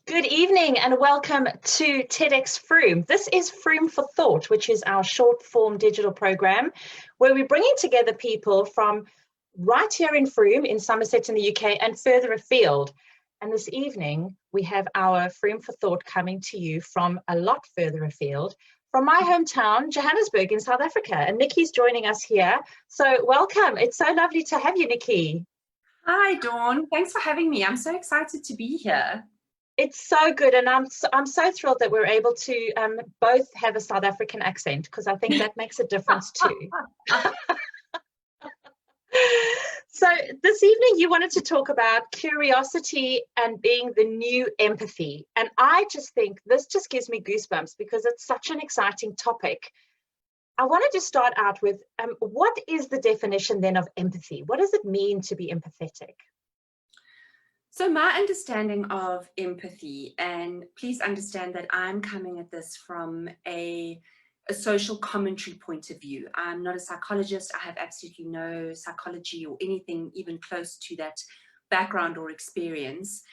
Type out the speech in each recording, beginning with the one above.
Good evening and welcome to TEDxFrome. This is Frome for Thought, which is our short form digital program where we're bringing together people from right here in Frome in Somerset in the UK and further afield. And this evening we have our Frome for Thought coming to you from a lot further afield, from my hometown, Johannesburg in South Africa. And Nicci's joining us here. So welcome. It's so lovely to have you, Nicci. Hi, Dawn. Thanks for having me. I'm so excited to be here. It's so good, and I'm so thrilled that we're able to both have a South African accent, because I think that makes a difference too. So this evening you wanted to talk about curiosity and being the new empathy, and I just think this just gives me goosebumps because it's such an exciting topic. I wanted to start out with what is the definition then of empathy? What does it mean to be empathetic? So my understanding of empathy, and please understand that I'm coming at this from a social commentary point of view. I'm not a psychologist. I have absolutely no psychology or anything even close to that background or experience.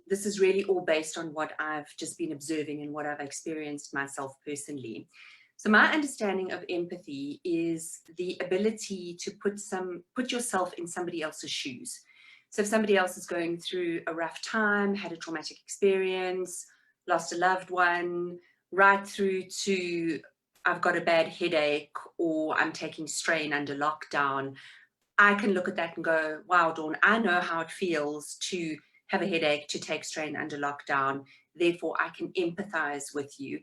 This is really all based on what I've just been observing and what I've experienced myself personally. So my understanding of empathy is the ability to put yourself in somebody else's shoes. So if somebody else is going through a rough time, had a traumatic experience, lost a loved one, right through to I've got a bad headache or I'm taking strain under lockdown, I can look at that and go, wow, Dawn, I know how it feels to have a headache, to take strain under lockdown. Therefore, I can empathize with you.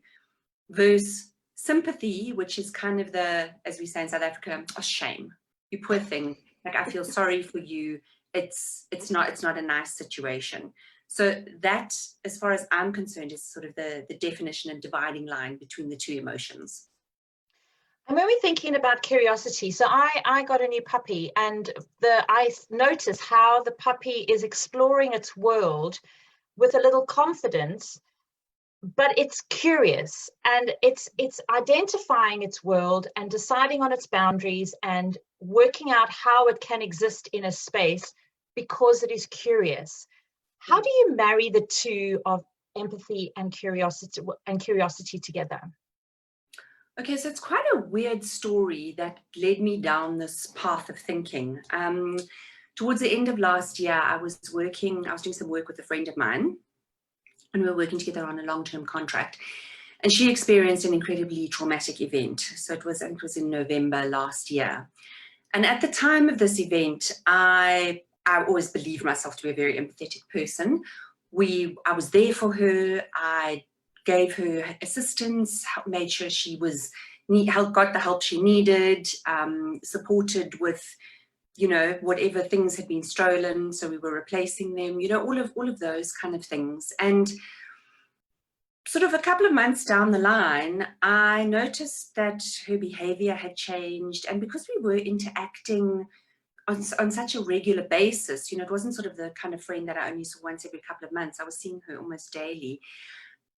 Versus sympathy, which is kind of the, as we say in South Africa, a shame. You poor thing. Like, I feel sorry for you. It's not a nice situation. So that, as far as I'm concerned, is sort of the definition and dividing line between the two emotions. And when we're thinking about curiosity, so I got a new puppy, and I notice how the puppy is exploring its world with a little confidence, but it's curious and it's identifying its world and deciding on its boundaries and working out how it can exist in a space because it is curious. How do you marry the two of empathy and curiosity together? Okay, so it's quite a weird story that led me down this path of thinking. Towards the end of last year, I was doing some work with a friend of mine, and we were working together on a long-term contract. And she experienced an incredibly traumatic event. So it was in November last year. And at the time of this event, I always believed myself to be a very empathetic person. I was there for her. I gave her assistance, made sure she got the help she needed, supported with, whatever things had been stolen, so we were replacing them, all of those kind of things. And sort of a couple of months down the line, I noticed that her behavior had changed. And because we were interacting on such a regular basis, it wasn't sort of the kind of friend that I only saw once every couple of months. I was seeing her almost daily.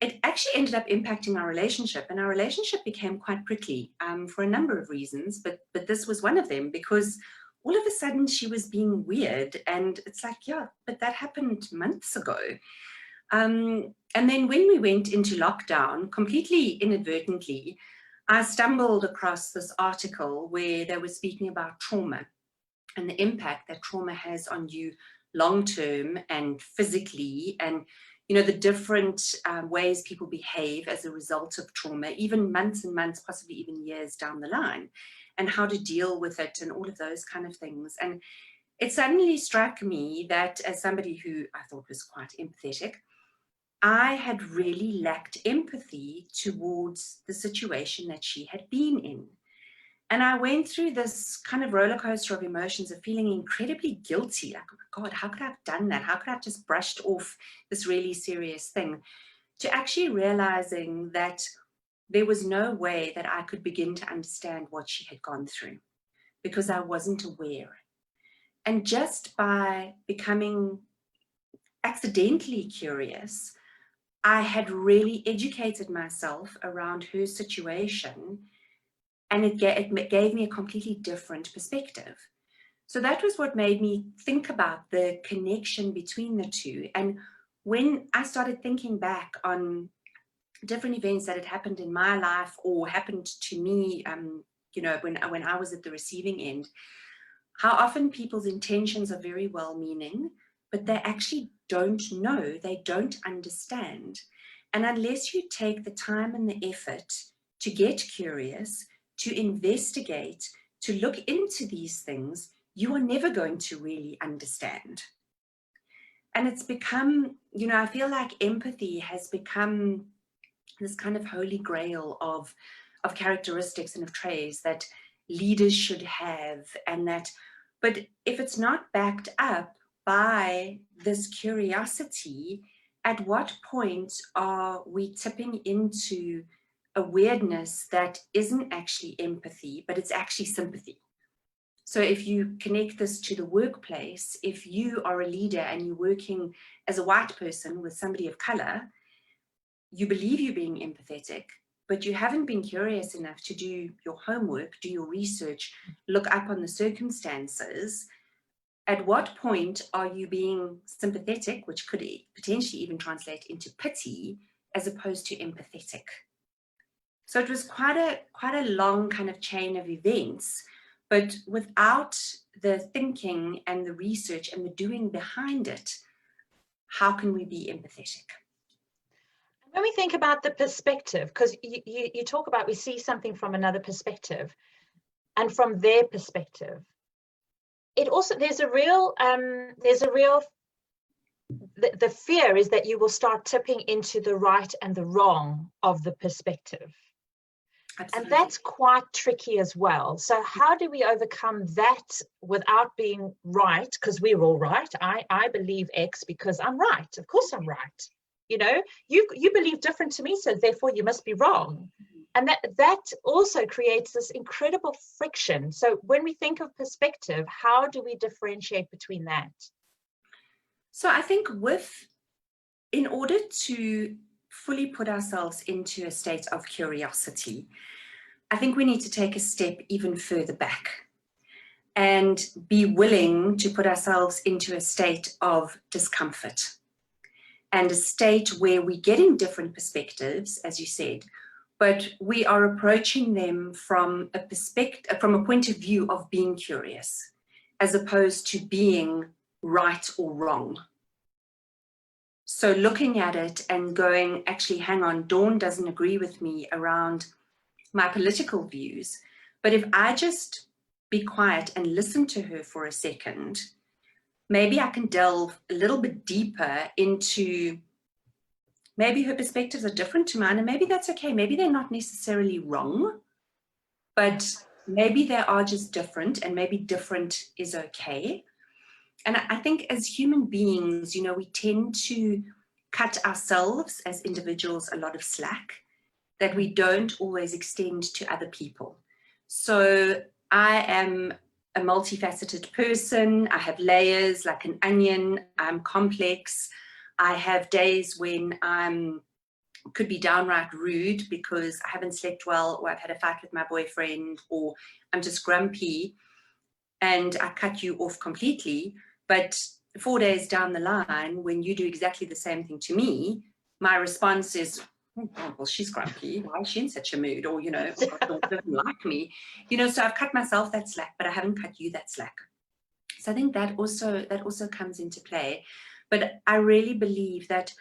It actually ended up impacting our relationship, and our relationship became quite prickly for a number of reasons, but this was one of them, because all of a sudden she was being weird, and it's like, yeah, but that happened months ago. And then when we went into lockdown, completely inadvertently, I stumbled across this article where they were speaking about trauma and the impact that trauma has on you long-term and physically, and the different ways people behave as a result of trauma, even months and months, possibly even years down the line, and how to deal with it and all of those kind of things. And it suddenly struck me that, as somebody who I thought was quite empathetic, I had really lacked empathy towards the situation that she had been in. And I went through this kind of roller coaster of emotions of feeling incredibly guilty. Like, oh my God, how could I have done that? How could I have just brushed off this really serious thing? To actually realizing that there was no way that I could begin to understand what she had gone through because I wasn't aware. And just by becoming accidentally curious, I had really educated myself around her situation, and it gave me a completely different perspective. So that was what made me think about the connection between the two. And when I started thinking back on different events that had happened in my life or happened to me, you know, when I was at the receiving end, how often people's intentions are very well-meaning, but they actually don't know, they don't understand. And unless you take the time and the effort to get curious, to investigate, to look into these things, you are never going to really understand. And it's become, you know, I feel like empathy has become this kind of holy grail of characteristics and of traits that leaders should have, and that, but if it's not backed up by this curiosity, at what point are we tipping into a weirdness that isn't actually empathy, but it's actually sympathy? So if you connect this to the workplace, if you are a leader and you're working as a white person with somebody of color, you believe you're being empathetic, but you haven't been curious enough to do your homework, do your research, look up on the circumstances. At what point are you being sympathetic, which could potentially even translate into pity, as opposed to empathetic? So it was quite a long kind of chain of events, but without the thinking and the research and the doing behind it, how can we be empathetic? When we think about the perspective, because you talk about we see something from another perspective and from their perspective, it also, there's a real the fear is that you will start tipping into the right and the wrong of the perspective. Absolutely. And that's quite tricky as well. So how do we overcome that without being right? Because we're all right. I believe X because I'm right. Of course I'm right. You know, you believe different to me, so therefore you must be wrong. And that also creates this incredible friction. So when we think of perspective, how do we differentiate between that? So I think in order to fully put ourselves into a state of curiosity, I think we need to take a step even further back and be willing to put ourselves into a state of discomfort and a state where we're getting different perspectives, as you said, but we are approaching them from a point of view of being curious, as opposed to being right or wrong. So looking at it and going, actually, hang on, Dawn doesn't agree with me around my political views, but if I just be quiet and listen to her for a second, maybe I can delve a little bit deeper into, maybe her perspectives are different to mine, and maybe that's okay. Maybe they're not necessarily wrong, but maybe they are just different, and maybe different is okay. And I think as human beings, you know, we tend to cut ourselves as individuals a lot of slack that we don't always extend to other people. So I am a multifaceted person. I have layers like an onion. I'm complex. I have days when I could be downright rude because I haven't slept well, or I've had a fight with my boyfriend, or I'm just grumpy, and I cut you off completely. But 4 days down the line, when you do exactly the same thing to me, my response is, oh, well, she's grumpy. Why is she in such a mood? Or, you know, she doesn't like me. You know, so I've cut myself that slack, but I haven't cut you that slack. So I think that also comes into play. But I really believe that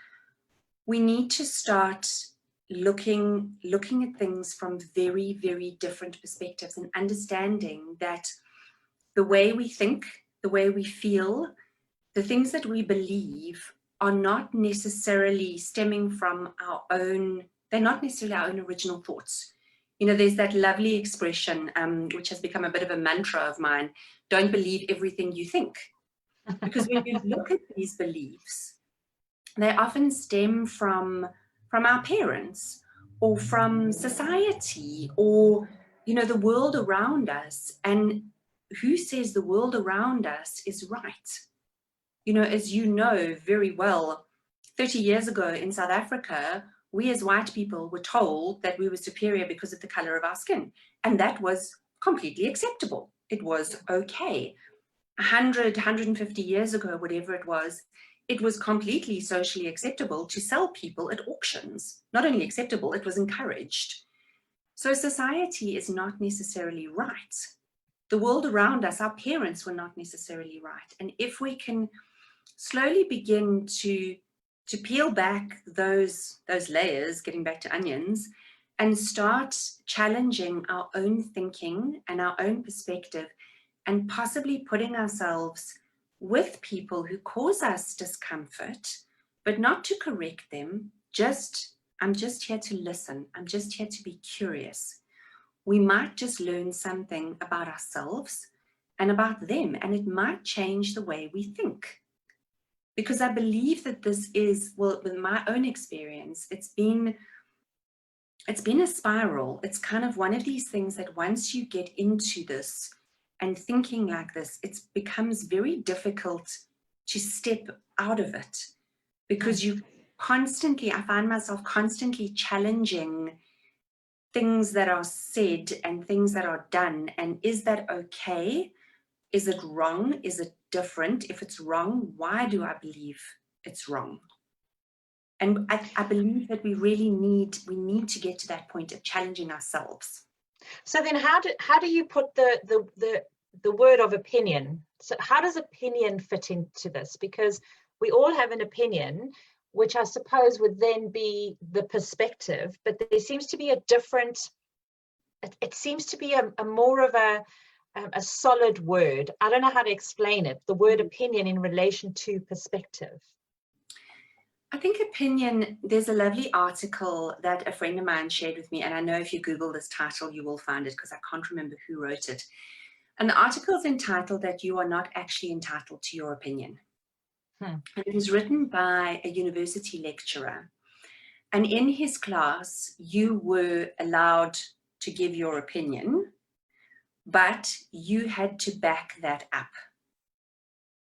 we need to start looking at things from very, very different perspectives, and understanding that the way we think, the way we feel, the things that we believe are not necessarily stemming from our own, they're not necessarily our own original thoughts. You know, there's that lovely expression, which has become a bit of a mantra of mine, don't believe everything you think. Because when you look at these beliefs, they often stem from our parents, or from society, or, you know, the world around us. And who says the world around us is right? You know, as you know very well, 30 years ago in South Africa, we as white people were told that we were superior because of the color of our skin. And that was completely acceptable. It was okay. 100, 150 years ago, whatever it was, it was completely socially acceptable to sell people at auctions. Not only acceptable, it was encouraged. So society is not necessarily right. The world around us, our parents were not necessarily right. And if we can slowly begin to peel back those layers, getting back to onions, and start challenging our own thinking and our own perspective, and possibly putting ourselves with people who cause us discomfort, but not to correct them, I'm just here to listen. I'm just here to be curious. We might just learn something about ourselves and about them, and it might change the way we think. Because I believe that this is, well, with my own experience, it's been a spiral. It's kind of one of these things that once you get into this and thinking like this, it becomes very difficult to step out of it, because you constantly, I find myself constantly challenging things that are said and things that are done. And is that okay? Is it wrong? Is it different? If it's wrong, why do I believe it's wrong? And I believe that we really need to get to that point of challenging ourselves. So then how do you put the word of opinion? So how does opinion fit into this? Because we all have an opinion, which I suppose would then be the perspective, but there seems to be a different, it seems to be a more of a solid word. I don't know how to explain it, the word opinion in relation to perspective. I think opinion, there's a lovely article that a friend of mine shared with me, and I know if you Google this title, you will find it, because I can't remember who wrote it. And the article is entitled that you are not actually entitled to your opinion. And it was written by a university lecturer. And in his class, you were allowed to give your opinion, but you had to back that up.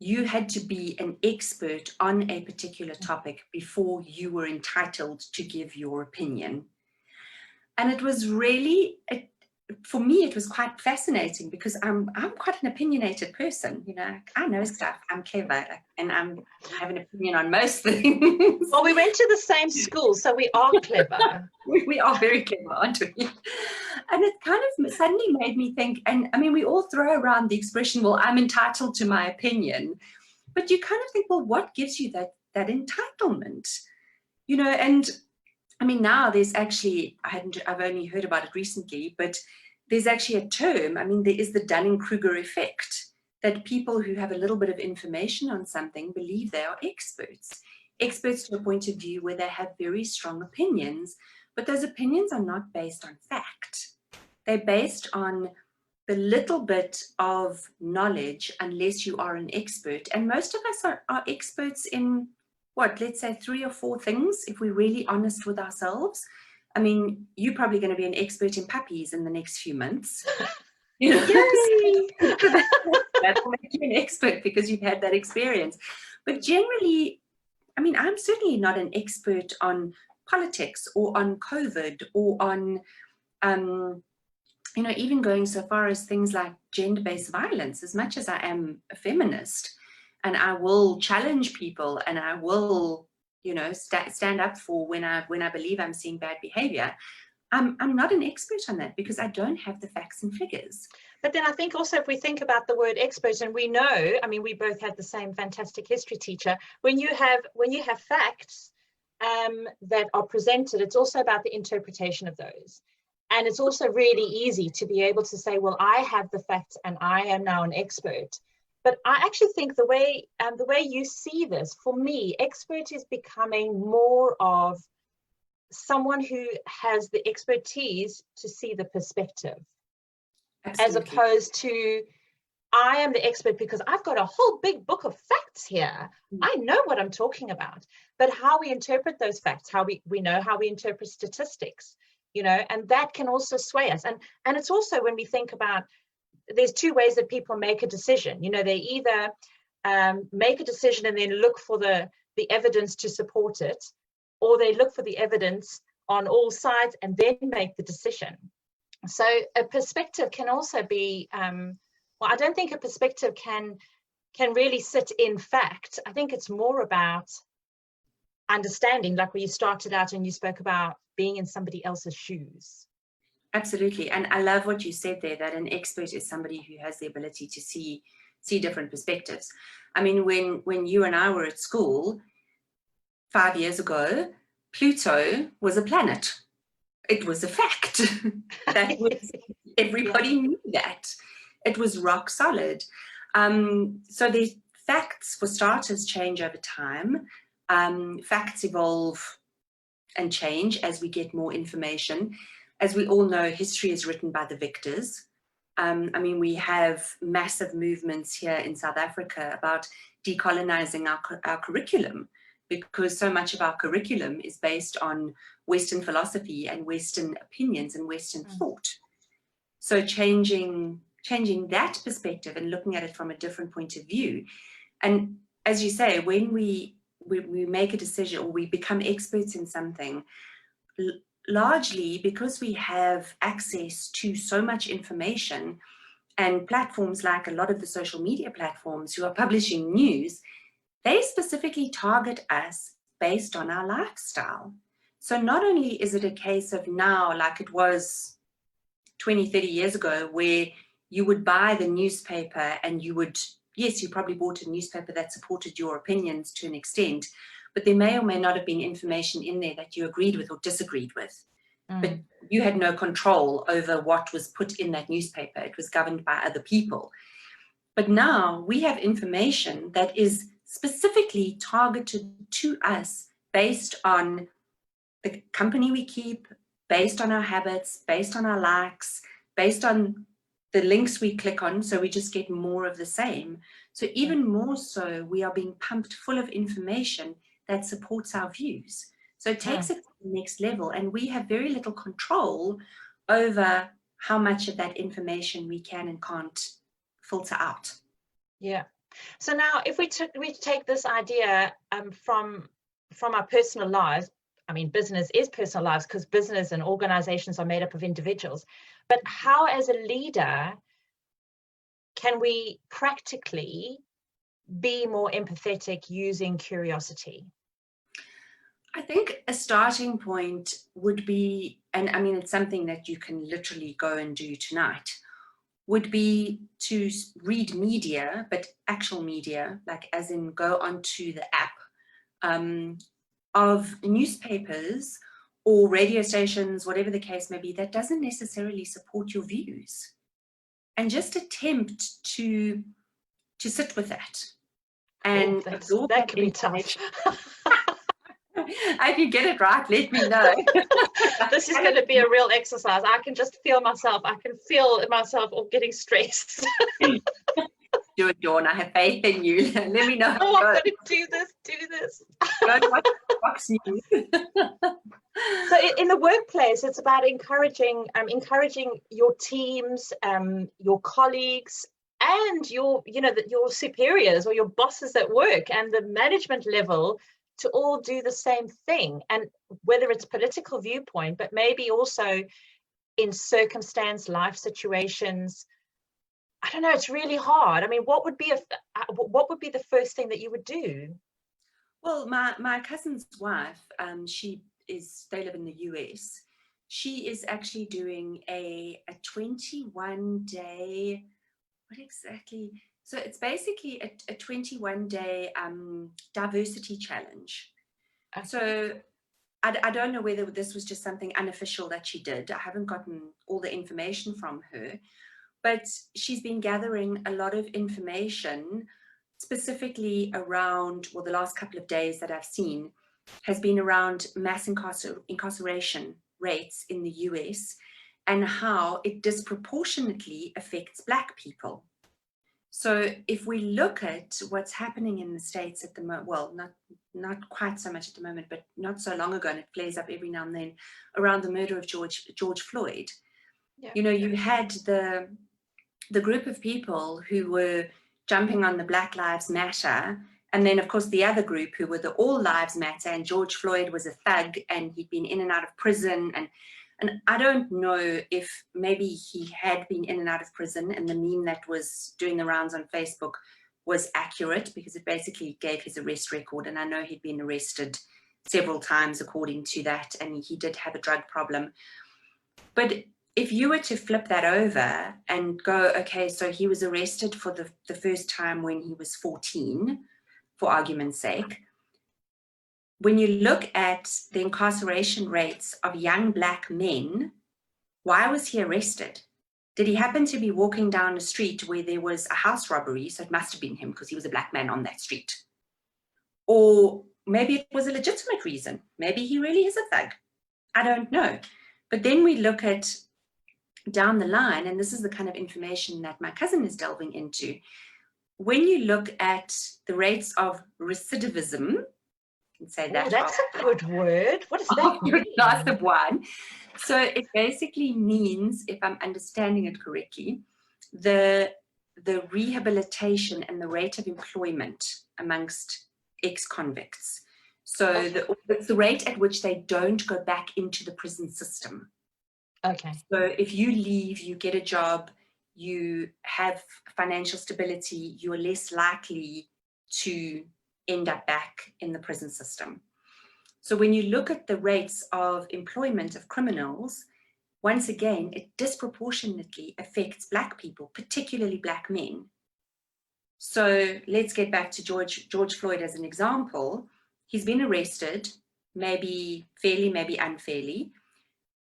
You had to be an expert on a particular topic before you were entitled to give your opinion. And it was really, for me, it was quite fascinating, because I'm quite an opinionated person. You know, I know stuff, I'm clever, and I have an opinion on most things. Well, we went to the same school, so we are clever. We are very clever, aren't we? And it kind of suddenly made me think, and I mean, we all throw around the expression, well, I'm entitled to my opinion. But you kind of think, well, what gives you that entitlement? You know, and I mean, now there's actually, I've only heard about it recently, but there's actually a term. I mean, there is the Dunning-Kruger effect, that people who have a little bit of information on something believe they are experts to a point of view where they have very strong opinions, but those opinions are not based on fact. They're based on the little bit of knowledge, unless you are an expert. And most of us are experts in, what, let's say 3 or 4 things, if we're really honest with ourselves. I mean, you're probably going to be an expert in puppies in the next few months. You know, that will make you an expert because you've had that experience. But generally, I mean, I'm certainly not an expert on politics or on COVID or on, you know, even going so far as things like gender-based violence. As much as I am a feminist, and I will challenge people, and I will, you know, stand up for when I believe I'm seeing bad behavior, I'm not an expert on that, because I don't have the facts and figures. But then I think also, if we think about the word expert, and we know, I mean, we both had the same fantastic history teacher, when you have facts that are presented, it's also about the interpretation of those. And it's also really easy to be able to say, well, I have the facts and I am now an expert. But I actually think the way you see this, for me, expert is becoming more of someone who has the expertise to see the perspective. Absolutely. As opposed to, I am the expert because I've got a whole big book of facts here. I know what I'm talking about. But how we interpret those facts, how we know how we interpret statistics, you know, and that can also sway us. And it's also, when we think about, there's 2 ways that people make a decision. You know, they either make a decision and then look for the evidence to support it, or they look for the evidence on all sides and then make the decision. So a perspective can also be, well, I don't think a perspective can can really sit in fact. I think it's more about understanding, like where you started out and you spoke about being in somebody else's shoes. Absolutely. And I love what you said there, that an expert is somebody who has the ability to see different perspectives. I mean, when you and I were at school 5 years ago, Pluto was a planet. It was a fact. That was, everybody knew that. It was rock solid. So the facts, for starters, change over time. Facts evolve and change as we get more information. As we all know, history is written by the victors. I mean, we have massive movements here in South Africa about decolonizing our curriculum, because so much of our curriculum is based on Western philosophy and Western opinions and Western thought. So changing that perspective and looking at it from a different point of view. And as you say, when we make a decision or we become experts in something, largely because we have access to so much information, and platforms like a lot of the social media platforms who are publishing news, they specifically target us based on our lifestyle. So not only is it a case of now, like it was 20, 30 years ago, where you would buy the newspaper and you would, yes, you probably bought a newspaper that supported your opinions to an extent, but there may or may not have been information in there that you agreed with or disagreed with. But you had no control over what was put in that newspaper. It was governed by other people. But now we have information that is specifically targeted to us based on the company we keep, based on our habits, based on our likes, based on the links we click on, so we just get more of the same. So even more so, we are being pumped full of information that supports our views. So it takes it to the next level, and we have very little control over how much of that information we can and can't filter out. Yeah. So now if we take this idea from our personal lives, I mean, business is personal lives because business and organizations are made up of individuals, but how as a leader can we practically be more empathetic using curiosity? I think a starting point would be, and I mean, it's something that you can literally go and do tonight, would be to read media, but actual media, like as in go onto the app of newspapers or radio stations, whatever the case may be, that doesn't necessarily support your views. And just attempt to sit with that. And that could be tough. If you get it right, let me know. This is going to be a real exercise. I can just feel myself. I can feel myself all getting stressed. Do it, Dawn. I have faith in you. Let me know. Oh, I'm going to do this. Go and watch Fox News. So in the workplace, it's about encouraging your teams, your colleagues, and your superiors or your bosses at work and the management level to all do the same thing. And whether it's political viewpoint, but maybe also in circumstance, life situations, I don't know, it's really hard. I mean, what would be the first thing that you would do? Well, my cousin's wife, they live in the US. She is actually doing a 21-day, what exactly? So it's basically a 21-day diversity challenge. Okay. So I don't know whether this was just something unofficial that she did. I haven't gotten all the information from her, but she's been gathering a lot of information specifically around, well, the last couple of days that I've seen has been around mass incarceration rates in the US and how it disproportionately affects Black people. So if we look at what's happening in the States at the moment, well, not quite so much at the moment, but not so long ago, and it flares up every now and then, around the murder of George Floyd. Yeah. You know, you had the group of people who were jumping on the Black Lives Matter, and then of course the other group who were the All Lives Matter, and George Floyd was a thug and he'd been in and out of prison, and I don't know if maybe he had been in and out of prison, and the meme that was doing the rounds on Facebook was accurate because it basically gave his arrest record. And I know he'd been arrested several times according to that, and he did have a drug problem. But if you were to flip that over and go, okay, so he was arrested for the first time when he was 14, for argument's sake. When you look at the incarceration rates of young Black men, why was he arrested? Did he happen to be walking down a street where there was a house robbery? So it must have been him because he was a Black man on that street. Or maybe it was a legitimate reason. Maybe he really is a thug. I don't know. But then we look at down the line, and this is the kind of information that my cousin is delving into. When you look at the rates of recidivism, you can say that. Oh, that's a good word. What does that mean? Glass of wine. So it basically means, if I'm understanding it correctly, the rehabilitation and the rate of employment amongst ex-convicts. So it's the rate at which they don't go back into the prison system. Okay. So if you leave, you get a job, you have financial stability, you're less likely to end up back in the prison system. So when you look at the rates of employment of criminals, once again, it disproportionately affects Black people, particularly Black men. So let's get back to George Floyd as an example. He's been arrested, maybe fairly, maybe unfairly.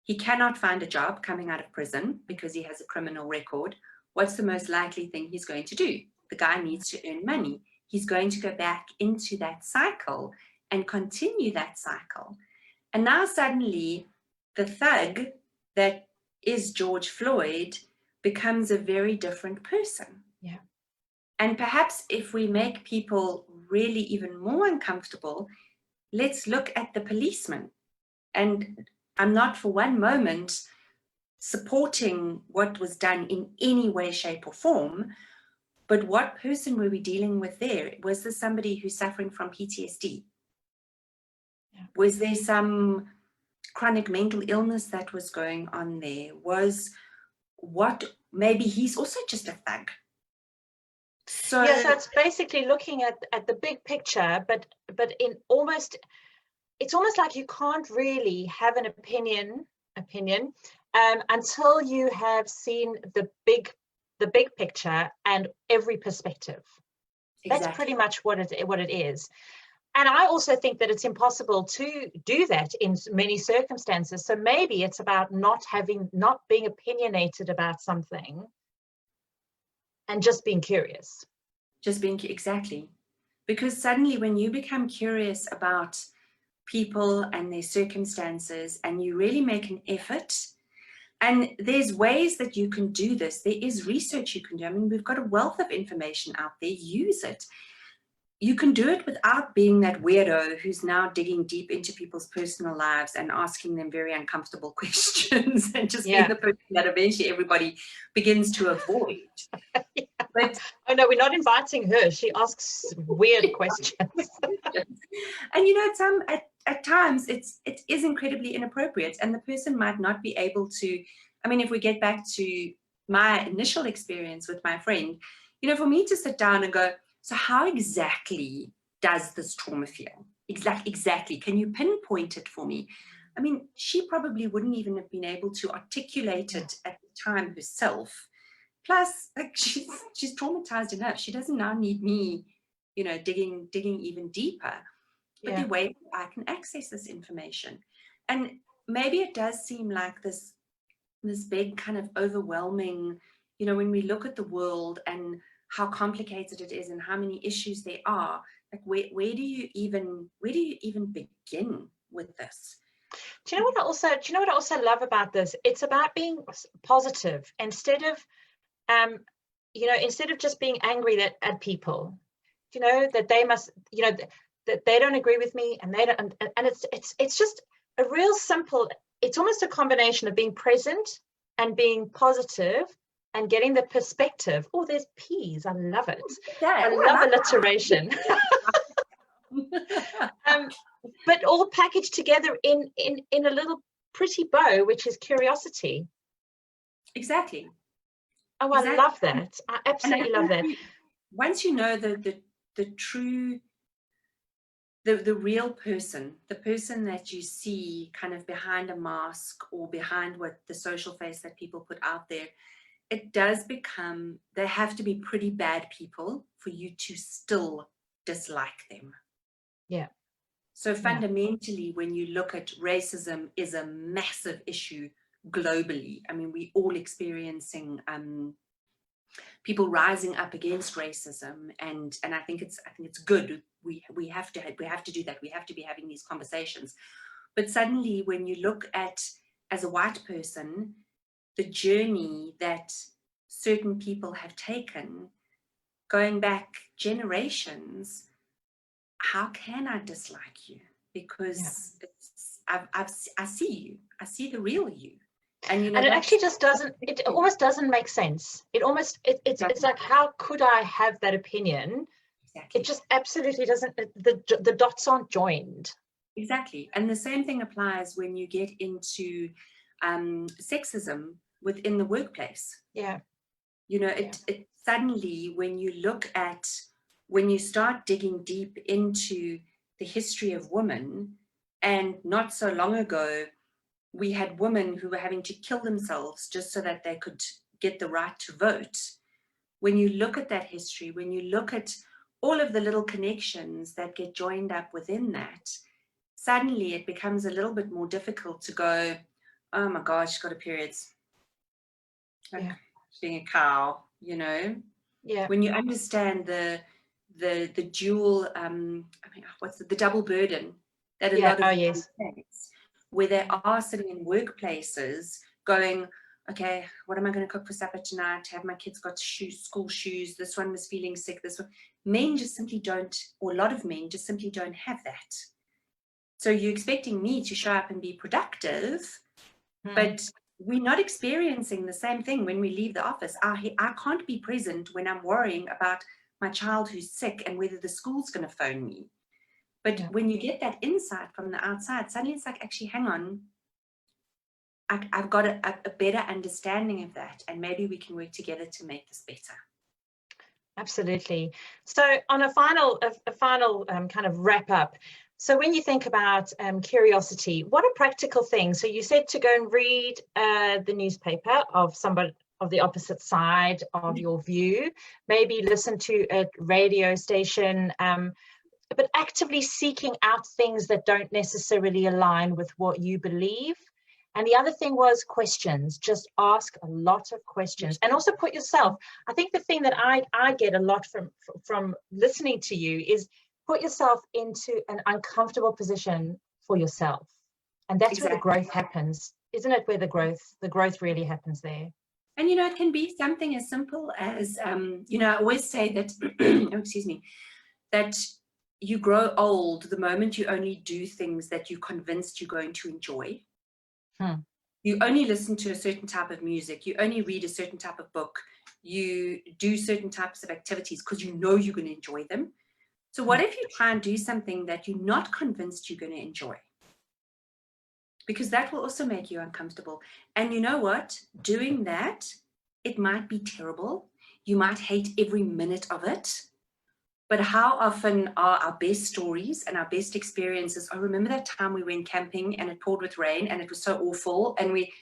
He cannot find a job coming out of prison because he has a criminal record. What's the most likely thing he's going to do? The guy needs to earn money. He's going to go back into that cycle and continue that cycle. And now suddenly the thug that is George Floyd becomes a very different person. Yeah. And perhaps if we make people really even more uncomfortable, let's look at the policeman. And I'm not for one moment supporting what was done in any way, shape, or form, but what person were we dealing with there? Was there somebody who's suffering from PTSD? Yeah. Was there some chronic mental illness that was going on there? Maybe he's also just a thug. So yeah, so it's basically looking at the big picture, but it's almost like you can't really have an opinion until you have seen the big picture and every perspective. Exactly. That's pretty much what it is. And I also think that it's impossible to do that in many circumstances. So maybe it's about not being opinionated about something and just being curious. Exactly. Because suddenly when you become curious about people and their circumstances and you really make an effort, and there's ways that you can do this. There is research you can do. I mean, we've got a wealth of information out there. Use it. You can do it without being that weirdo who's now digging deep into people's personal lives and asking them very uncomfortable questions and just being the person that eventually everybody begins to avoid. Yeah. But oh no, we're not inviting her. She asks weird questions. And you know, at times it is incredibly inappropriate, and the person might not be able to. I mean, if we get back to my initial experience with my friend, you know, for me to sit down and go, so how exactly does this trauma feel? Exactly. Can you pinpoint it for me? I mean, she probably wouldn't even have been able to articulate it at the time herself. Plus, like, she's traumatized enough. She doesn't now need me, you know, digging even deeper. But the way I can access this information. And maybe it does seem like this big kind of overwhelming, you know, when we look at the world and how complicated it is and how many issues there are, like where do you even begin with this? Do you know what I also love about this? It's about being positive instead of just being angry at people, you know, that they must, you know, that they don't agree with me and they don't, and it's just a real simple, it's almost a combination of being present and being positive and getting the perspective. Oh, there's peas. I love it. I love alliteration. But all packaged together in a little pretty bow, which is curiosity. Exactly. Oh, I love that. I absolutely love that. once you know the true, the real person, the person that you see kind of behind a mask or behind what the social face that people put out there, it does become, they have to be pretty bad people for you to still dislike them. Yeah. So fundamentally, when you look at racism is a massive issue globally. I mean, we're all experiencing people rising up against racism, and I think it's good. We have to do that. We have to be having these conversations. But suddenly, when you look at, as a white person, the journey that certain people have taken, going back generations, how can I dislike you? Because I see you. I see the real you. And, you know, and it actually just doesn't, it almost doesn't make sense. It almost, it's like, how could I have that opinion? Exactly. It just absolutely doesn't, the dots aren't joined. Exactly. And the same thing applies when you get into sexism within the workplace. Yeah. You know, it suddenly, when you look at, when you start digging deep into the history of women, and not so long ago, we had women who were having to kill themselves just so that they could get the right to vote. When you look at that history, when you look at all of the little connections that get joined up within that, suddenly it becomes a little bit more difficult to go, oh my gosh, she's got a period. Like being a cow, you know? Yeah. When you understand the dual, I mean, what's the double burden that a lot of women face, where they are sitting in workplaces going, okay, what am I going to cook for supper tonight? Have my kids got school shoes? This one was feeling sick. This one. Men just simply don't, or a lot of men just simply don't have that. So you're expecting me to show up and be productive, but we're not experiencing the same thing when we leave the office. I can't be present when I'm worrying about my child who's sick and whether the school's going to phone me. But when you get that insight from the outside, suddenly it's like, actually, hang on, I've got a better understanding of that, and maybe we can work together to make this better. Absolutely. So on a final kind of wrap up, so when you think about curiosity, what are practical things? So you said to go and read the newspaper of somebody of the opposite side of your view, maybe listen to a radio station, but actively seeking out things that don't necessarily align with what you believe. And the other thing was questions. Just ask a lot of questions, and also put yourself. I think the thing that I get a lot from listening to you is put yourself into an uncomfortable position for yourself, and that's where the growth happens, isn't it? Where the growth really happens there. And you know, it can be something as simple as you know, I always say that oh, excuse me, that you grow old the moment you only do things that you're convinced you're going to enjoy. You only listen to a certain type of music, you only read a certain type of book, you do certain types of activities because you know you're going to enjoy them. So what if you try and do something that you're not convinced you're going to enjoy? Because that will also make you uncomfortable. And you know what? Doing that, it might be terrible. You might hate every minute of it. But how often are our best stories and our best experiences? I remember that time we went camping and it poured with rain and it was so awful. And we,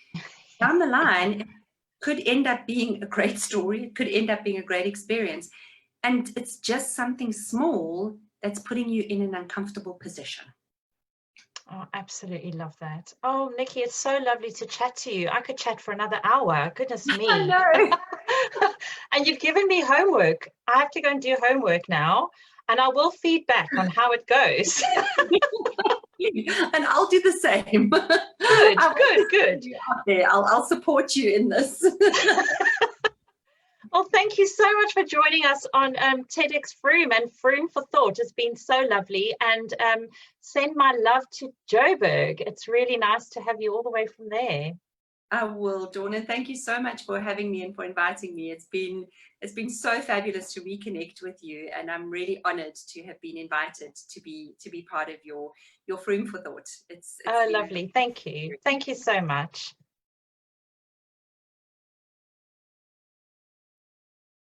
down the line, it could end up being a great story. It could end up being a great experience. And it's just something small that's putting you in an uncomfortable position. Oh, absolutely love that. Oh, Nicci, it's so lovely to chat to you. I could chat for another hour. Goodness me. I know. And you've given me homework. I have to go and do homework now, and I will feed back on how it goes. And I'll do the same. Good. I'll support you in this. Well, thank you so much for joining us on TEDxFrome and Froome for Thought. It's been so lovely. And send my love to Joburg. It's really nice to have you all the way from there. I will, Dawn, and thank you so much for having me and for inviting me. It's been so fabulous to reconnect with you, and I'm really honoured to have been invited to be part of your Froome for Thought. It's lovely. Thank you so much.